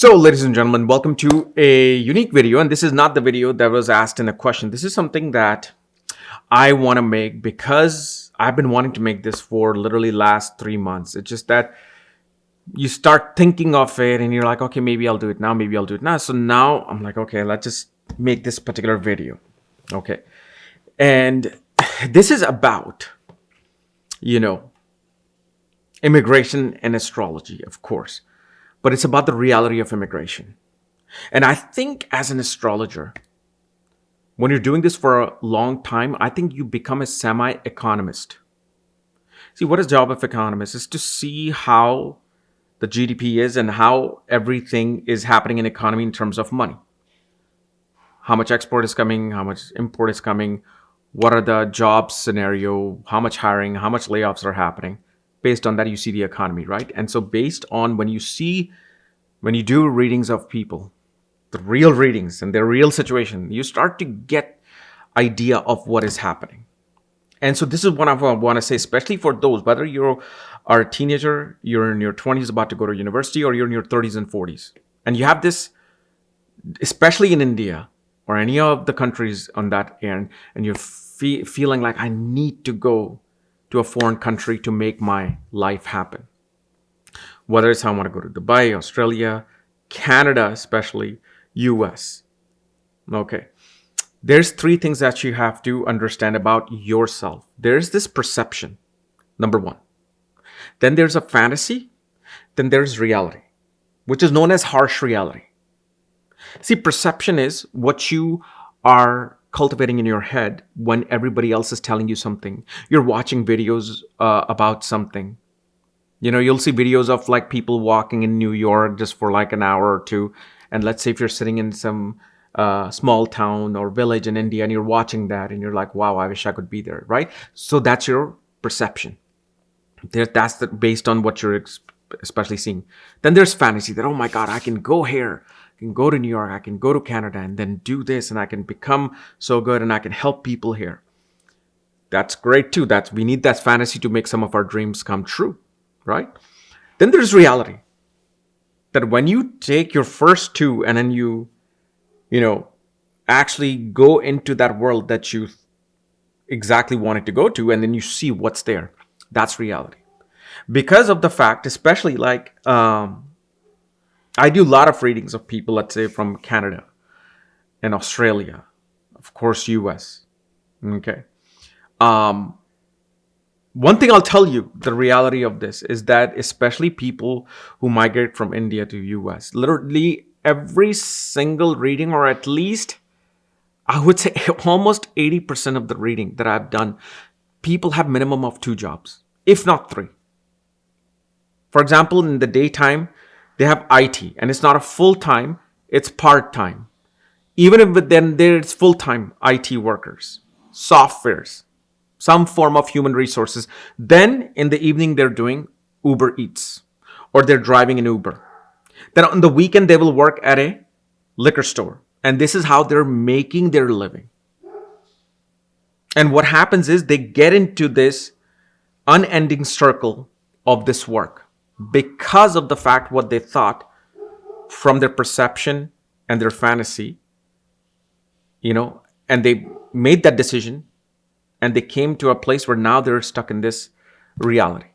So, ladies and gentlemen, welcome to a unique video. And this is not the video that was asked in a question. This is something that I want to make because I've been wanting to make this for literally last 3 months. It's just that you start thinking of it and you're like, okay, maybe I'll do it now. Maybe I'll do it now. So now I'm like, okay, let's just make this particular video. Okay. And this is about, immigration and astrology, of course. But it's about the reality of immigration. And I think as an astrologer, when you're doing this for a long time, I think you become a semi-economist. See, what is the job of economist? Is to see how the GDP is and how everything is happening in economy in terms of money. How much export is coming, how much import is coming, what are the job scenario, how much hiring, how much layoffs are happening. Based on that, you see the economy, right? And so based on when you do readings of people, the real readings and their real situation, you start to get idea of what is happening. And so this is what I want to say, especially for those, whether you are a teenager, you're in your 20s about to go to university, or you're in your 30s and 40s. And you have this, especially in India or any of the countries on that end, and you're feeling like I need to go to a foreign country to make my life happen. Whether it's I want to go to Dubai, Australia, Canada, especially US. Okay. There's three things that you have to understand about yourself. There's this perception, number one. Then there's a fantasy. Then there's reality, which is known as harsh reality. See, perception is what you are cultivating in your head when everybody else is telling you something. You're watching videos about something. You'll see videos of like people walking in New York just for like an hour or two. And let's say if you're sitting in some small town or village in India and you're watching that and you're like, wow, I wish I could be there, right? So that's your perception. That's based on what you're especially seeing. Then there's fantasy that, oh my God, I can go here. I can go to New York, I can go to Canada and then do this and I can become so good and I can help people here. That's great too. We need that fantasy to make some of our dreams come true, right? Then there's reality. That when you take your first two and then you actually go into that world that you exactly wanted to go to and then you see what's there. That's reality. Because of the fact, especially like, I do a lot of readings of people, let's say from Canada and Australia, of course, US. Okay. One thing I'll tell you, the reality of this is that especially people who migrate from India to US, literally every single reading, or at least I would say almost 80% of the reading that I've done, people have minimum of 2 jobs, if not 3. For example, in the daytime, they have IT, and it's not a full-time, it's part-time. Even if then there's full-time IT workers, softwares, some form of human resources. Then in the evening, they're doing Uber Eats, or they're driving an Uber. Then on the weekend, they will work at a liquor store. And this is how they're making their living. And what happens is they get into this unending circle of this work. Because of the fact what they thought from their perception and their fantasy, and they made that decision and they came to a place where now they're stuck in this reality.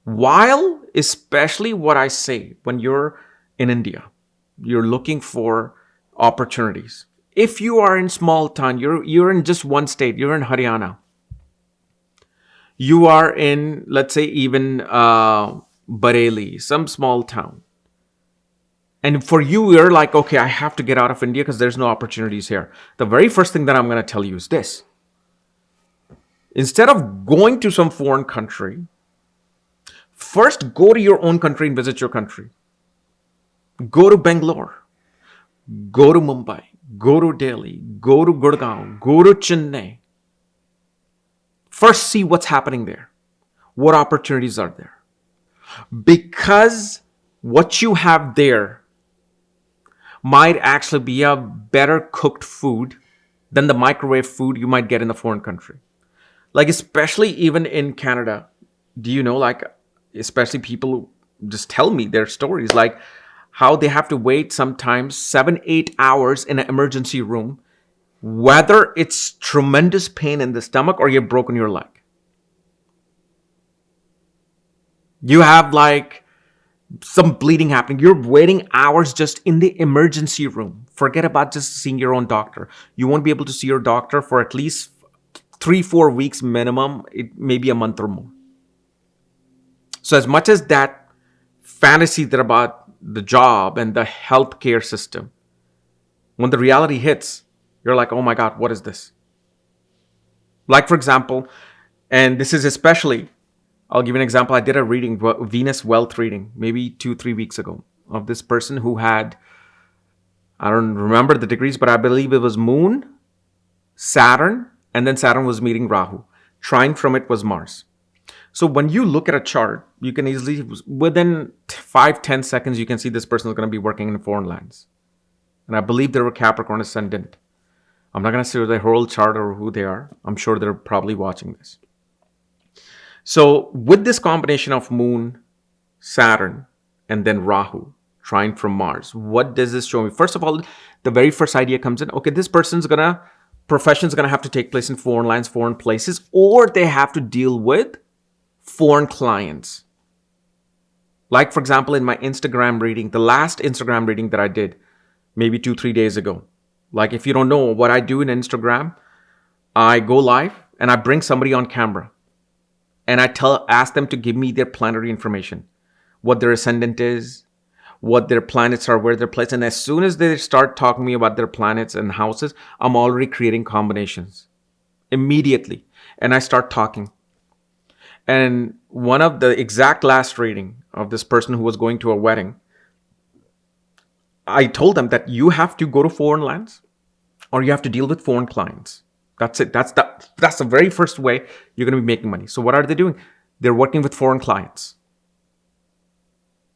While, especially what I say, when you're in India, you're looking for opportunities. If you are in small town, you're in just one state, you're in Haryana. You are in, let's say, even Bareilly, some small town. And for you, you're like, okay, I have to get out of India because there's no opportunities here. The very first thing that I'm going to tell you is this. Instead of going to some foreign country, first go to your own country and visit your country. Go to Bangalore. Go to Mumbai. Go to Delhi. Go to Gurgaon. Go to Chennai. First, see what's happening there. What opportunities are there? Because what you have there might actually be a better cooked food than the microwave food you might get in the foreign country. Like especially even in Canada, do you know, like especially people just tell me their stories, like how they have to wait sometimes 7-8 hours in an emergency room, whether it's tremendous pain in the stomach or you've broken your leg. You have like some bleeding happening. You're waiting hours just in the emergency room. Forget about just seeing your own doctor. You won't be able to see your doctor for at least 3-4 weeks minimum, it maybe a month or more. So as much as that fantasy that about the job and the healthcare system, when the reality hits, you're like, oh my God, what is this? Like, for example, and this is especially, I'll give you an example. I did a reading, Venus wealth reading, maybe 2-3 weeks ago, of this person who had, I don't remember the degrees, but I believe it was Moon, Saturn, and then Saturn was meeting Rahu. Trine from it was Mars. So when you look at a chart, you can easily, within 5-10 seconds, you can see this person is going to be working in foreign lands. And I believe they were Capricorn ascendant. I'm not going to say their whole chart or who they are. I'm sure they're probably watching this. So with this combination of Moon, Saturn, and then Rahu, trine from Mars, what does this show me? First of all, the very first idea comes in, okay, this person's profession's gonna have to take place in foreign lands, foreign places, or they have to deal with foreign clients. Like, for example, in my Instagram reading, the last Instagram reading that I did, maybe 2-3 days ago. Like, if you don't know what I do in Instagram, I go live and I bring somebody on camera. And I ask them to give me their planetary information, what their ascendant is, what their planets are, where they're placed. And as soon as they start talking to me about their planets and houses, I'm already creating combinations immediately. And I start talking. And one of the exact last reading of this person who was going to a wedding, I told them that you have to go to foreign lands or you have to deal with foreign clients. That's it. That's the very first way you're going to be making money. So what are they doing? They're working with foreign clients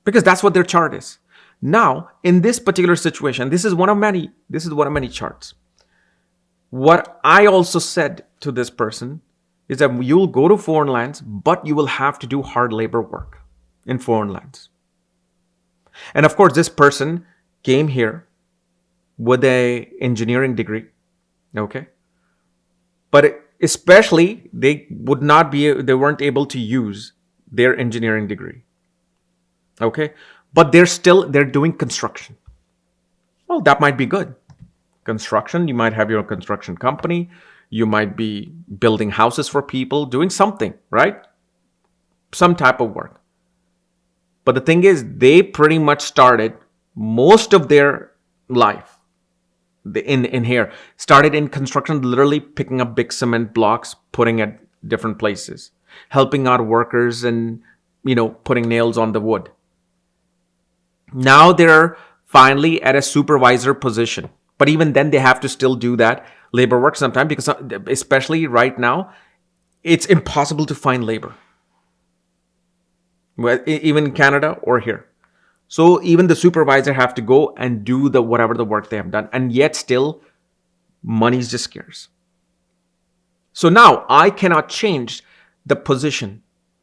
because that's what their chart is. Now, in this particular situation, this is one of many charts. What I also said to this person is that you'll go to foreign lands, but you will have to do hard labor work in foreign lands. And of course, this person came here with an engineering degree. Okay. But especially, they weren't able to use their engineering degree. Okay? But they're doing construction. Well, that might be good. Construction, you might have your own construction company. You might be building houses for people, doing something, right? Some type of work. But the thing is, they pretty much started most of their life in here, started in construction, literally picking up big cement blocks, putting at different places, helping out workers and, putting nails on the wood. Now they're finally at a supervisor position. But even then, they have to still do that labor work sometimes because, especially right now, it's impossible to find labor. Even in Canada or here. So even the supervisor have to go and do whatever the work they have done. And yet still, money is just scarce. So now I cannot change the position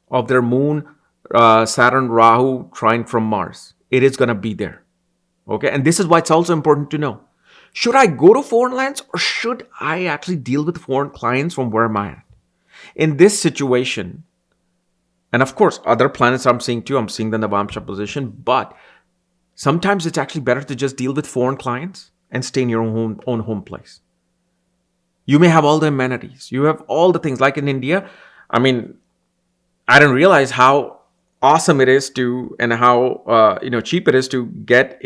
of their moon, Saturn, Rahu, trine from Mars. It is going to be there. Okay. And this is why it's also important to know. Should I go to foreign lands or should I actually deal with foreign clients from where am I at? In this situation, and of course, other planets I'm seeing too. I'm seeing the Navamsha position. But sometimes it's actually better to just deal with foreign clients and stay in your own home place. You may have all the amenities. You have all the things. Like in India, I didn't realize how awesome it is and how cheap it is to get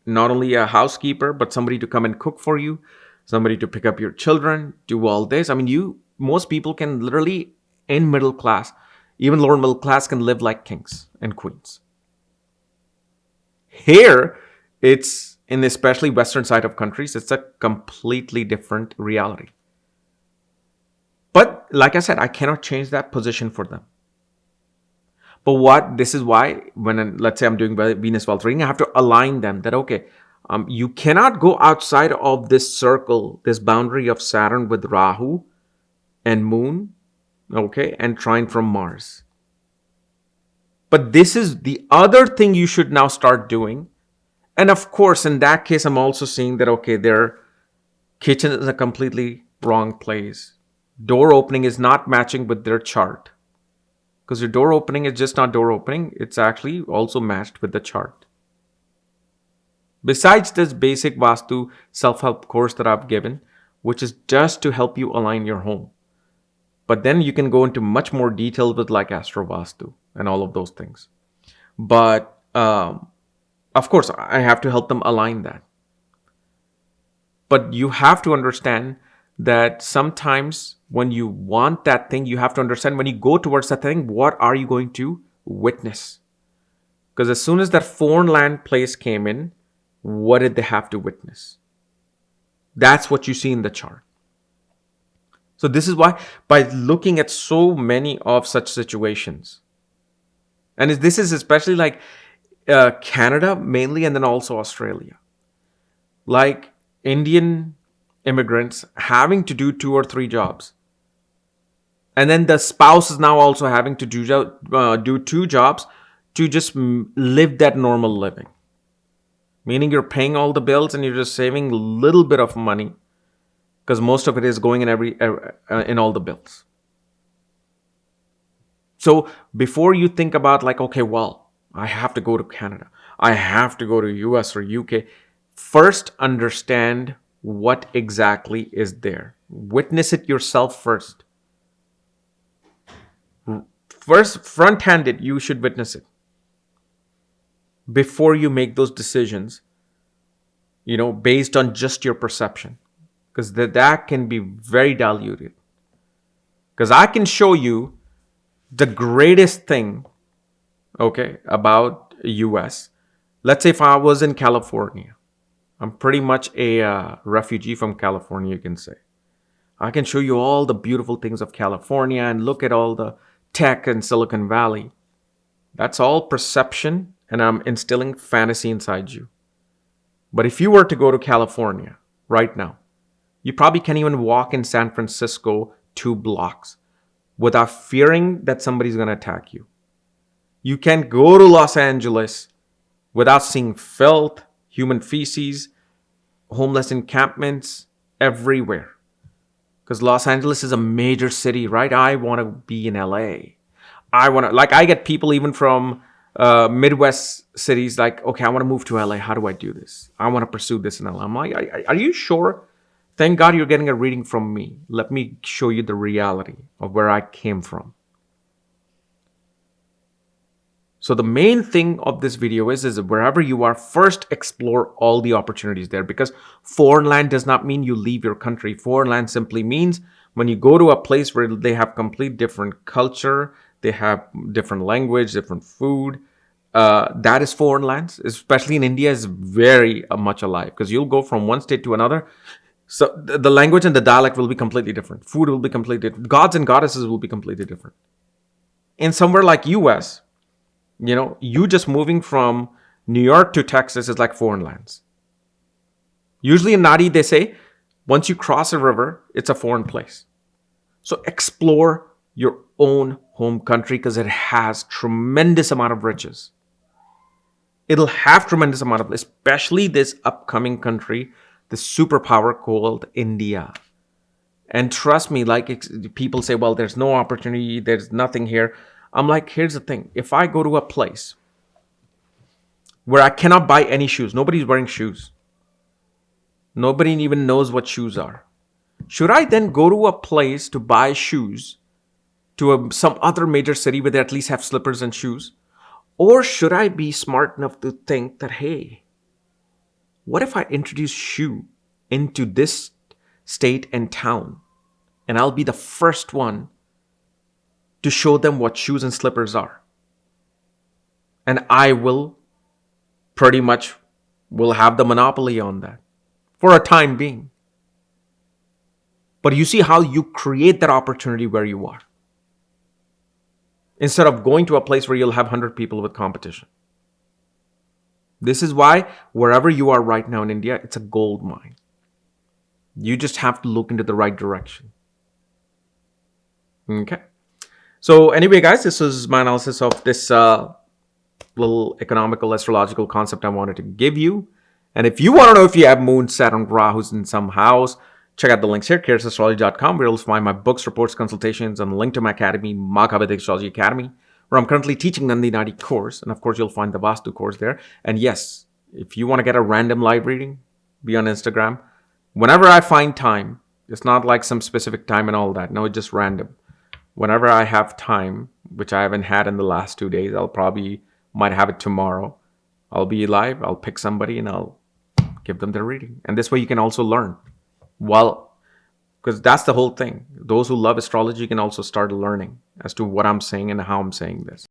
not only a housekeeper, but somebody to come and cook for you, somebody to pick up your children, do all this. Most people can literally, in middle class, even lower middle class, can live like kings and queens. Here, it's in the especially western side of countries, it's a completely different reality. But like I said, I cannot change that position for them. But this is why let's say I'm doing Venus wealth reading, I have to align them that, okay, you cannot go outside of this circle, this boundary of Saturn with Rahu and Moon, okay, and trine from Mars. But this is the other thing you should now start doing. And of course, in that case, I'm also seeing that, okay, their kitchen is a completely wrong place. Door opening is not matching with their chart. Because your door opening is just not door opening, it's actually also matched with the chart. Besides this basic Vastu self-help course that I've given, which is just to help you align your home. But then you can go into much more detail with like Astro Vastu and all of those things. But of course, I have to help them align that. But you have to understand that sometimes when you want that thing, you have to understand when you go towards that thing, what are you going to witness? Because as soon as that foreign land place came in, what did they have to witness? That's what you see in the chart. So this is why, by looking at so many of such situations, and this is especially like Canada mainly, and then also Australia. Like Indian immigrants having to do 2 or 3 jobs. And then the spouse is now also having to do 2 jobs to just live that normal living. Meaning you're paying all the bills and you're just saving a little bit of money because most of it is going in all the bills. So before you think about like, okay, well, I have to go to Canada, I have to go to US or UK, first understand what exactly is there. Witness it yourself first. First, front-handed, you should witness it before you make those decisions, based on just your perception. Because that can be very diluted. Because I can show you the greatest thing, okay, about US. Let's say if I was in California. I'm pretty much a refugee from California, you can say. I can show you all the beautiful things of California and look at all the tech in Silicon Valley. That's all perception, and I'm instilling fantasy inside you. But if you were to go to California right now, you probably can't even walk in San Francisco 2 blocks without fearing that somebody's going to attack you. You can't go to Los Angeles without seeing filth, human feces, homeless encampments everywhere. Because Los Angeles is a major city, right? I want to be in LA. I get people even from Midwest cities like, okay, I want to move to LA. How do I do this? I want to pursue this in LA. I'm like, are you sure? Thank God you're getting a reading from me. Let me show you the reality of where I came from. So the main thing of this video is wherever you are, first explore all the opportunities there, because foreign land does not mean you leave your country. Foreign land simply means when you go to a place where they have complete different culture, they have different language, different food, that is foreign lands, especially in India, is very much alive because you'll go from one state to another. So the language and the dialect will be completely different. Food will be completely different. Gods and goddesses will be completely different. In somewhere like US, you just moving from New York to Texas is like foreign lands. Usually in Nadi, they say, once you cross a river, it's a foreign place. So explore your own home country because it has tremendous amount of riches. It'll have tremendous amount of, especially this upcoming country, the superpower called India. And trust me, like people say, well, there's no opportunity, there's nothing here. I'm like, here's the thing. If I go to a place where I cannot buy any shoes, nobody's wearing shoes. Nobody even knows what shoes are. Should I then go to a place to buy shoes to some other major city where they at least have slippers and shoes? Or should I be smart enough to think that, hey, what if I introduce shoe into this state and town and I'll be the first one to show them what shoes and slippers are. And I will pretty much have the monopoly on that for a time being. But you see how you create that opportunity where you are. Instead of going to a place where you'll have 100 people with competition. This is why wherever you are right now in India, it's a gold mine. You just have to look into the right direction. Okay. So anyway, guys, this was my analysis of this little economical astrological concept I wanted to give you. And if you want to know if you have Moon, Saturn, Rahu's in some house, check out the links here, curiousastrology.com, where you'll find my books, reports, consultations, and a link to my academy, Vedic Astrology Academy, where I'm currently teaching them the Nadi course. And of course, you'll find the Vastu course there. And yes, if you want to get a random live reading, be on Instagram. Whenever I find time, it's not like some specific time and all that. No, it's just random. Whenever I have time, which I haven't had in the last 2 days, might have it tomorrow. I'll be live, I'll pick somebody and I'll give them their reading. And this way you can also learn. Well, because that's the whole thing. Those who love astrology can also start learning as to what I'm saying and how I'm saying this.